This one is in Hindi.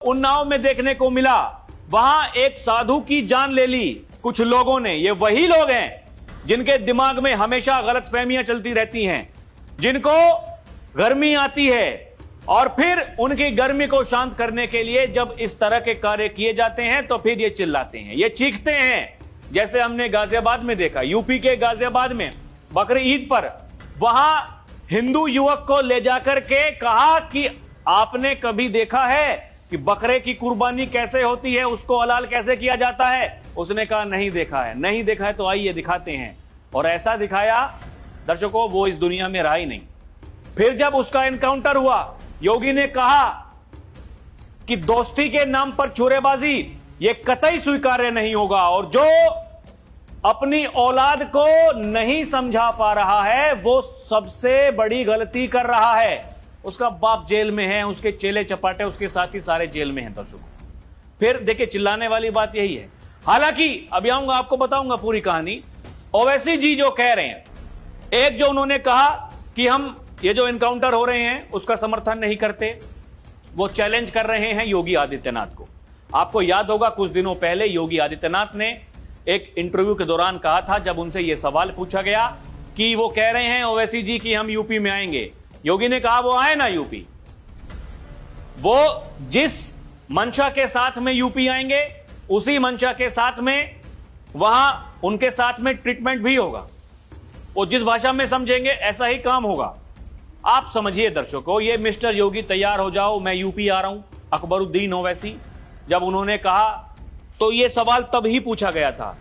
उन्नाव में देखने को मिला, वहां एक साधु की जान ले ली कुछ लोगों ने। ये वही लोग हैं जिनके दिमाग में हमेशा गलतफहमियां चलती रहती हैं, जिनको गर्मी आती है और फिर उनकी गर्मी को शांत करने के लिए जब इस तरह के कार्य किए जाते हैं तो फिर ये चिल्लाते हैं, ये चीखते हैं। जैसे हमने गाजियाबाद में देखा, यूपी के गाजियाबाद में बकरी ईद पर वहां हिंदू युवक को ले जाकर के कहा कि आपने कभी देखा है कि बकरे की कुर्बानी कैसे होती है, उसको हलाल कैसे किया जाता है? उसने कहा नहीं देखा है। नहीं देखा है तो आइए दिखाते हैं। और ऐसा दिखाया दर्शकों, वो इस दुनिया में रहा ही नहीं। फिर जब उसका एनकाउंटर हुआ, योगी ने कहा कि दोस्ती के नाम पर छुरेबाजी ये कतई स्वीकार्य नहीं होगा, और जो अपनी औलाद को नहीं समझा पा रहा है वो सबसे बड़ी गलती कर रहा है। उसका बाप जेल में है, उसके चेले चपाटे उसके साथी सारे जेल में हैं दर्शकों। फिर देखिए, चिल्लाने वाली बात यही है। हालांकि अभी आऊंगा, आपको बताऊंगा पूरी कहानी। ओवैसी जी जो कह रहे हैं, एक जो उन्होंने कहा कि हम ये जो एनकाउंटर हो रहे हैं उसका समर्थन नहीं करते, वो चैलेंज कर रहे हैं योगी आदित्यनाथ को। आपको याद होगा कुछ दिनों पहले योगी आदित्यनाथ ने एक इंटरव्यू के दौरान कहा था, जब उनसे यह सवाल पूछा गया कि वो कह रहे हैं ओवैसी जी कि हम यूपी में आएंगे, योगी ने कहा वो आए ना यूपी, वो जिस मंशा के साथ में यूपी आएंगे उसी मंशा के साथ में वहां उनके साथ में ट्रीटमेंट भी होगा। वो जिस भाषा में समझेंगे ऐसा ही काम होगा। आप समझिए दर्शकों, ये मिस्टर योगी तैयार हो जाओ, मैं यूपी आ रहा हूं, अकबरुद्दीन ओवैसी जब उन्होंने कहा तो ये सवाल तब ही पूछा गया था।